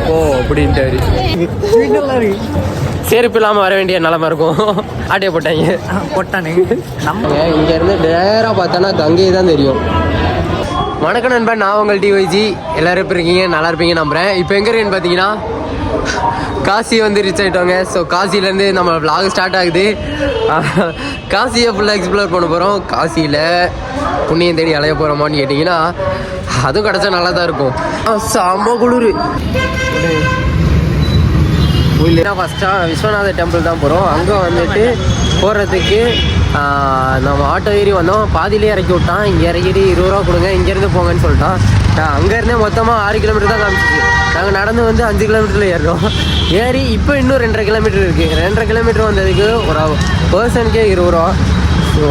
போ அப்படின்ட்டாரு. செருப்பு இல்லாமல் வர வேண்டிய நிலமை இருக்கும். ஆட்டையை போட்டாங்க. நம்ம இங்கேருந்து நேராக பார்த்தோன்னா கங்கை தான் தெரியும். வணக்கம் நண்பன், நான் உங்கள் டிஒய்ஜி. எல்லோரும் எப்படி இருக்கீங்க? நல்லா இருப்பீங்க நம்புகிறேன். இப்போ எங்கே இருக்குன்னு பார்த்தீங்கன்னா காசி வந்து ரீச் ஆகிட்டோங்க. ஸோ காசிலேருந்து நம்ம vlog ஸ்டார்ட் ஆகுது. காசியை ஃபுல்லாக எக்ஸ்ப்ளோர் பண்ண போகிறோம். காசியில் புண்ணியம் தேடி அலைய போகிறோமான்னு கேட்டிங்கன்னா அதுவும் கிடச்சா நல்லா தான் இருக்கும். செம்ம குளிர். இல்லைன்னா ஃபஸ்ட்டாக விஸ்வநாத டெம்பிள் தான் போகிறோம். அங்கே வந்துட்டு போகிறதுக்கு நம்ம ஆட்டோ ஏறி வந்தோம். பாதியிலே இறக்கி விட்டான். இங்கே இறக்கிட்டு 20 ரூபா கொடுங்க, இங்கேருந்து போங்கன்னு சொல்லிட்டான். அங்கேருந்தே மொத்தமாக 6 கிலோமீட்டர் தான் காமிச்சிச்சு. நாங்கள் நடந்து வந்து 5 கிலோமீட்டரில் ஏறுறோம். ஏறி இப்போ இன்னும் 2.5 கிலோமீட்டர் இருக்குது. 2.5 கிலோமீட்டர் வந்ததுக்கு ஒரு பர்சனுக்கே 20 ரூபா. ஸோ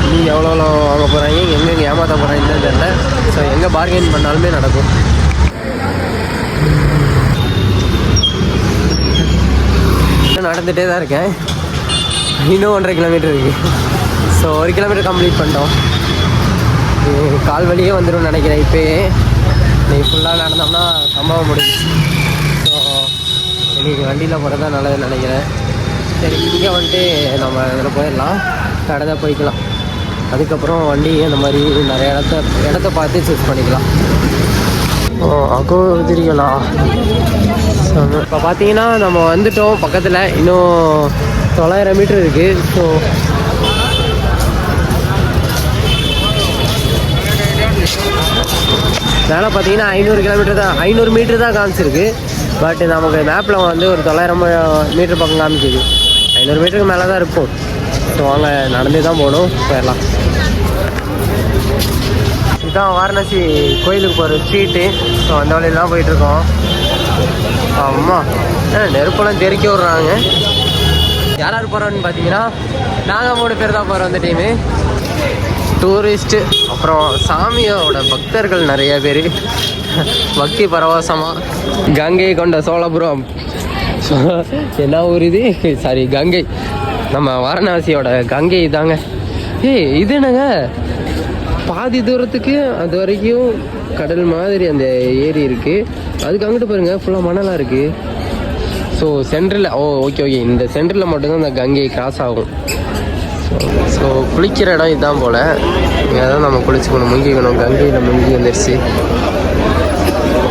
நீ எவ்வளோ வாங்க போகிறாங்க, எங்கெங்கே ஏமாற்ற போகிறாங்கன்னு தெரியல. ஸோ எங்கே பார்கெயின் பண்ணாலுமே நடக்கும். நடந்துகிட்டே தான் இருக்கேன். இன்னும் 1.5 கிலோமீட்டர் இருக்குது. ஸோ 1 கிலோமீட்டர் கம்ப்ளீட் பண்ணிட்டோம். கால் வழியே வந்துடும் நினைக்கிறேன். இப்போயே நீங்கள் ஃபுல்லாக நடந்தோம்னா சம்பவம் முடியும். ஸோ இன்றைக்கி வண்டியில் போகிறது தான் நல்லதுன்னு நினைக்கிறேன். சரி, இங்கே வந்துட்டு நம்ம இதில் போயிடலாம், கடை போய்க்கலாம். அதுக்கப்புறம் வண்டி அந்த மாதிரி நிறைய இடத்த பார்த்து சூஸ் பண்ணிக்கலாம். அகோதிரிகளா? இப்போ பார்த்தீங்கன்னா நம்ம வந்துட்டோம் பக்கத்தில். இன்னும் 900 மீட்டர் இருக்குது. ஸோ மேலே பார்த்தீங்கன்னா 500 கிலோமீட்டர் தான், 500 மீட்டர் தான் காமிச்சிருக்கு. பட் நமக்கு மேப்பில் வந்து ஒரு 900 மீட்டர் பக்கம் காமிச்சிது. 500 மீட்டருக்கு மேலே தான் இருக்கும். ஸோ வாங்க, நடந்து தான் போகணும். போயிடலாம். இதுதான் வாரணாசி கோயிலுக்கு போகிற ஸ்ட்ரீட்டு. ஸோ அந்த வழியில் தான் போயிட்டுருக்கோம். அம்மா நெருப்பெல்லாம் தெறிக்க விட்றாங்க. யார் யார் போகிறோன்னு பார்த்தீங்கன்னா நாங்கள் 3 பேர் தான் போகிறோம். அந்த டைமு டூரிஸ்ட்டு, அப்புறம் சாமியோட பக்தர்கள் நிறைய பேர். பக்தி பரவசமாக கங்கை கொண்ட சோழபுரம். என்ன ஊர் இது? சாரி, கங்கை. நம்ம வாரணாசியோட கங்கை தாங்க. இது என்னங்க, பாதி தூரத்துக்கு அது வரைக்கும் கடல் மாதிரி அந்த ஏரி இருக்குது. அதுக்கு அங்கிட்டு பாருங்கள், ஃபுல்லாக மணலாக இருக்குது. ஸோ சென்டரில் ஓகே இந்த சென்டரில் மட்டும்தான் அந்த கங்கை கிராஸ் ஆகும். ஸோ குளிக்கிற இடம் இதுதான் போல். இங்கே தான் நம்ம குளிச்சுக்கணும், முங்கிக்கணும். கங்கையில் முங்கி வந்துடுச்சு.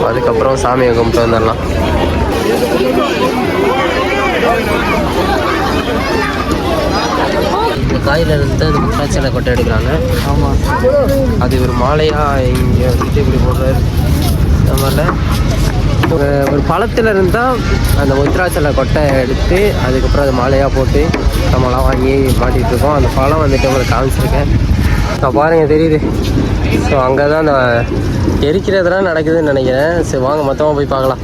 அதுக்கப்புறம் சாமியை கும்பிட்டு வந்துடலாம். இந்த காயில் இருந்து அது முட்டாச்சியில் கொட்டை எடுக்கிறாங்க. ஆமாம், அது ஒரு மாலையாக இங்கே வந்துட்டு இப்படி போடுறாரு. அந்த மாதிரில ஒரு பழத்தில் இருந்தால் அந்த உத்திராட்சலை கொட்டை எடுத்து அதுக்கப்புறம் அது மாலையாக போட்டு நம்மளாம் வாங்கி மாட்டிகிட்ருக்கோம். அந்த பழம் வந்துட்டு உங்களுக்கு காமிச்சிருக்கேன். ஸோ பாருங்கள், தெரியுது. ஸோ அங்கே தான் அந்த எரிக்கிறதுலாம் நடக்குதுன்னு நினைக்கிறேன். சரி வாங்க, மொத்தமாக போய் பார்க்கலாம்.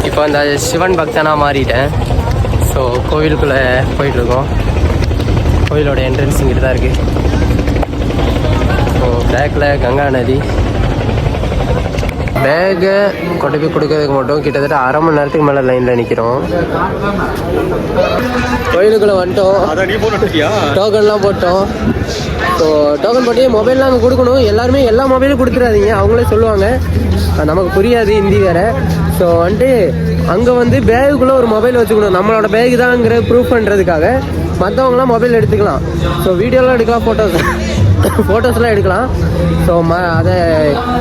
இப்போ அந்த சிவன் பக்தனாக மாறிட்டேன். ஸோ கோவிலுக்குள்ளே போயிட்டுருக்கோம். கோவிலோட என்ட்ரன்ஸ் இங்கிட்டு தான் இருக்குது. ஸோ பேக்கில் கங்கா நதி. பேக்கை கொண்டு போய் கொடுக்கறதுக்கு மட்டும் கிட்டத்தட்ட 1/2 மணி நேரத்துக்கு மேலே லைனில் நிற்கிறோம். கோயிலுக்குள்ளே வந்துட்டோம். டோக்கன்லாம் போட்டோம். ஸோ டோக்கன் போட்டு மொபைல்லாம் அங்கே கொடுக்கணும். எல்லாருமே எல்லா மொபைலும் கொடுத்துடாதீங்க, அவங்களே சொல்லுவாங்க. நமக்கு புரியாது ஹிந்தி வேறு. ஸோ வந்துட்டு அங்கே வந்து பேகுக்குள்ளே ஒரு மொபைல் வச்சுக்கணும். நம்மளோட பேகு தான்ங்கிற ப்ரூஃப் பண்ணுறதுக்காக. மற்றவங்களாம் மொபைல் எடுத்துக்கலாம். ஸோ வீடியோலாம் எடுக்கலாம், ஃபோட்டோஸ்லாம் எடுக்கலாம். ஸோ அதை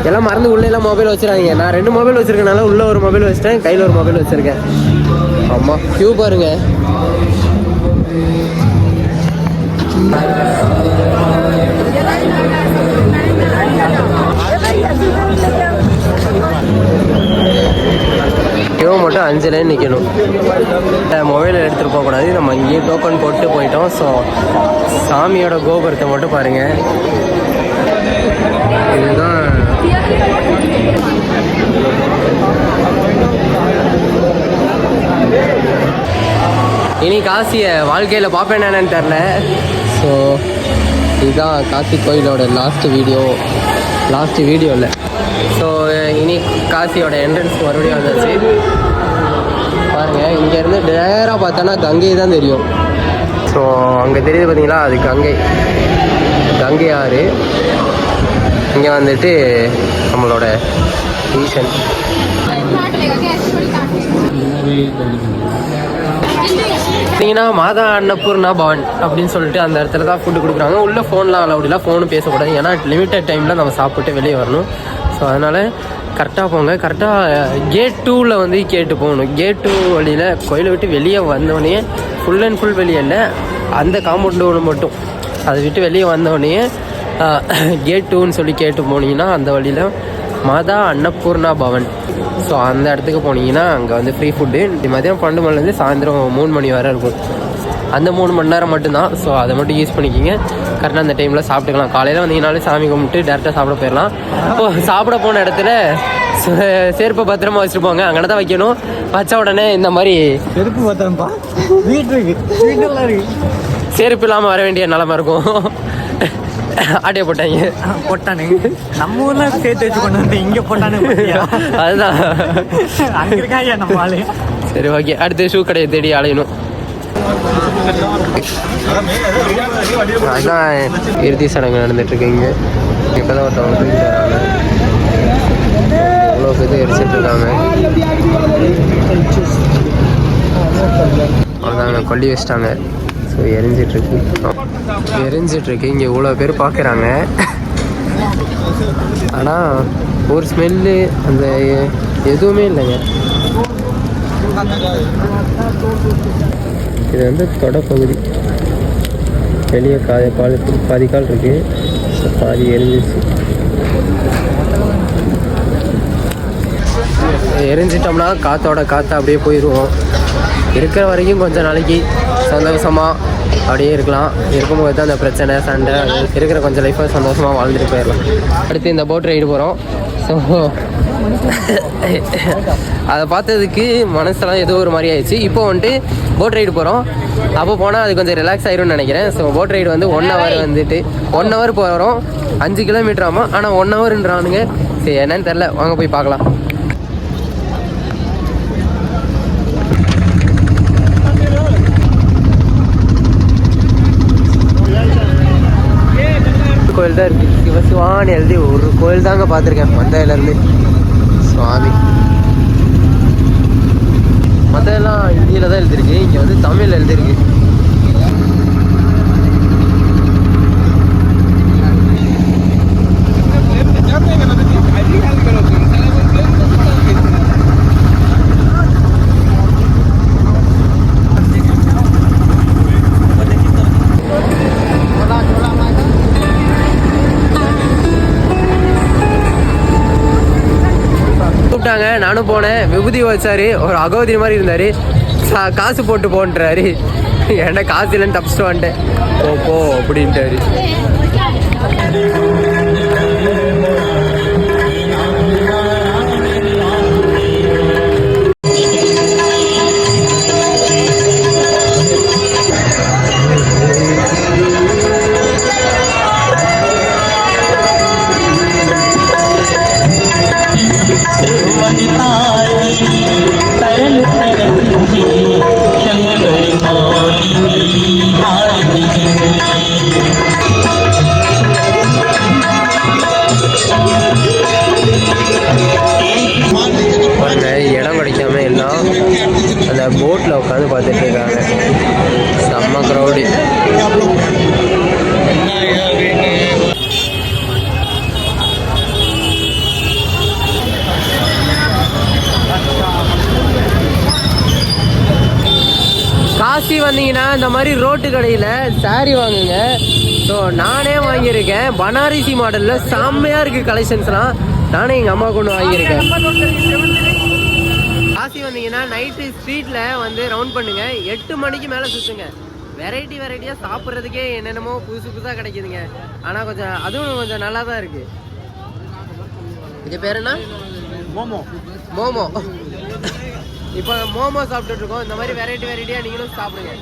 எல்லாம் மறந்து உள்ளே மொபைல் வச்சுருக்காங்க. நான் 2 மொபைல் வச்சுருக்கனால உள்ளே ஒரு மொபைல் வச்சுட்டேன், கையில் ஒரு மொபைல் வச்சுருக்கேன். ஆமாம், க்யூ பாருங்கள். கியூ மட்டும் 5 லைன் நிற்கணும். மொபைலை எடுத்துகிட்டு போகக்கூடாது. நம்ம இங்கேயே டோக்கன் போட்டு போயிட்டோம். ஸோ சாமியோட கோபுரத்தை மட்டும் பாருங்கள். இதுதான் இனி காசியை வாழ்க்கையில் பார்ப்பேன் என்னன்னு தெரில. ஸோ இதுதான் காசி கோயிலோட லாஸ்ட் வீடியோ இல்லை. ஸோ இனி காசியோட என்ட்ரன்ஸ் மறுபடியும் வந்தாச்சு. பாருங்கள், இங்கேருந்து நேராக பார்த்தோன்னா கங்கை தான் தெரியும். ஸோ அங்கே தெரியுது பார்த்தீங்களா, அது கங்கை ஆறு. இங்கே வந்துட்டு நம்மளோட ஈசன். பார்த்தீங்கன்னா மாதா அன்னபூர்ணா பவன் அப்படின்னு சொல்லிட்டு அந்த இடத்துல தான் ஃபுட்டு கொடுக்குறாங்க. உள்ளே ஃபோன்லாம் அலவுடிலாம், ஃபோனும் பேசக்கூடாது. ஏன்னா லிமிட்டட் டைமில் நம்ம சாப்பிட்டு வெளியே வரணும். ஸோ அதனால் கரெக்டாக போங்க. கரெக்டாக கேட் 2ல் வந்து கேட்டு போகணும். கேட் 2 வழியில் கோயிலை விட்டு வெளியே வந்தோடனே ஃபுல் அண்ட் ஃபுல் வெளியே இல்லை, அந்த காம்பவுண்டோடு மட்டும் அதை விட்டு வெளியே வந்தோடனே கேட் 2ன்னு சொல்லி கேட்டு போனீங்கன்னா அந்த வழியில் மாதா அன்னபூர்ணா பவன். ஸோ அந்த இடத்துக்கு போனீங்கன்னா அங்கே வந்து ஃப்ரீ ஃபுட்டு மதியம் 12 மணிலேருந்து சாயந்தரம் 3 மணி வரை இருக்கும். அந்த 3 மணி நேரம் மட்டும்தான். ஸோ அதை மட்டும் யூஸ் பண்ணிக்கிங்க. கரெக்டாக அந்த டைமில் சாப்பிட்டுக்கலாம். காலையில் வந்தீங்கனாலே சாமி கும்பிட்டு டேரெக்டாக சாப்பிட போயிடலாம். இப்போது சாப்பிட போன இடத்துல செருப்பை பத்திரமா வச்சுருப்பாங்க, அங்கே தான் வைக்கணும். வச்ச உடனே இந்த மாதிரி செருப்பு பத்திரம்ப்பா வீட்டுலாம் இருக்கு, செருப்பு இல்லாமல் வர வேண்டிய நிலமை இருக்கும். ஆட்டிய போட்டானுங்க. நம்ம ஊர்ல சேர்த்து வச்சு கொண்டு வந்து இங்கே போட்டானுங்க. அதுதான் அங்கே இருக்காங்க நம்ம ஆளு. சரி, ஓகே. அடுத்து ஷூ கடையை தேடி அலையணும். அதுதான் இறுதி சடங்கு நடந்துட்டுருக்கு. இங்கே இப்போ தான் ஒருத்தவங்க தூக்கிட்டு வராங்க. எவ்வளோ பேர் எரிச்சிட்டு இருக்காங்க. அவ்வளோதாங்க, கொல்லி வச்சிட்டாங்க. ஸோ எரிஞ்சிட்ருக்கு. இங்கே இவ்வளோ பேர் பார்க்குறாங்க. ஆனால் ஒரு ஸ்மெல்லு அந்த எதுவுமே இல்லைங்க. இது வந்து தொடப்பகுதி. வெளியே பாதி கால் இருக்குது. ஸோ பாதி எரிஞ்சிச்சு. எரிஞ்சிட்டோம்னா காற்றோட அப்படியே போயிடுவோம். இருக்கிற வரைக்கும் கொஞ்சம் நாளைக்கு சந்தோஷமாக அப்படியே இருக்கலாம். இருக்கும்போது தான் அந்த பிரச்சனை சண்டை இருக்கிற கொஞ்சம் லைஃப்பை சந்தோஷமாக வாழ்ந்துட்டு போயிடலாம். அடுத்து இந்த போட் ரைடு போகிறோம். ஸோ அதை பார்த்ததுக்கு மனசெல்லாம் ஏதோ ஒரு மாதிரி ஆயிடுச்சு. இப்போ வந்துட்டு போட் ரைடு போகிறோம். அப்போ போனால் அது கொஞ்சம் ரிலாக்ஸ் ஆகிரும்னு நினைக்கிறேன். ஸோ போட் ரைடு வந்து 1 hour வந்துட்டு 1 hour போகிறோம். 5 கிலோமீட்டர் ஆமாம். ஆனால் 1 hourன்றானுங்க. சரி, என்னன்னு தெரில, வாங்க போய் பார்க்கலாம். கோயில் தான் இருக்குது. சிவசிவான்னு எழுதி ஒரு கோயில் தாங்க பார்த்துருக்கேன் மந்தையிலேருந்து. சுவாமி மற்றெல்லாம் ஹிந்தியில் தான் எழுதிருக்கு. இங்கே வந்து தமிழ் எழுதிருக்கு. நானும் போனேன். விபூதி வச்சாரு, ஒரு அகோதி மாதிரி இருந்தாரு. காசு போட்டு போன்றாரு. என்ன காசு இல்லைன்னு தப்பிச்சுட்டு வந்துட்டேன். போ அப்படின்ட்டாரு. இடம் கிடைக்காம எல்லாம் அந்த போட்டில் உட்காந்து பார்த்துட்டு இருக்காங்க. செம்ம க்ரௌடு. காசி வந்தீங்கன்னா இந்த மாதிரி ரோட்டு கடையில் சாரி வாங்குங்க. ஸோ நானே வாங்கியிருக்கேன். பனாரசி மாடலில் செம்மையாக இருக்குது கலெக்ஷன்ஸ்லாம். நானே எங்கள் அம்மா கொண்டு வாங்கியிருக்கேன். காசி வந்தீங்கன்னா நைட்டு ஸ்ட்ரீட்டில் வந்து ரவுண்ட் பண்ணுங்க. 8 மணிக்கு மேலே சுற்றுங்க. வெரைட்டியாக சாப்பிட்றதுக்கே என்னென்னமோ புதுசாக கிடைக்குதுங்க. ஆனால் கொஞ்சம் அதுவும் கொஞ்சம் நல்லா தான் இருக்குது. இது பேர் என்ன? மோமோ. இப்போ மோமோ சாப்பிட்டுட்டு இருக்கோம். இந்த மாதிரி வெரைட்டியாக நீங்களும் சாப்பிடுங்க.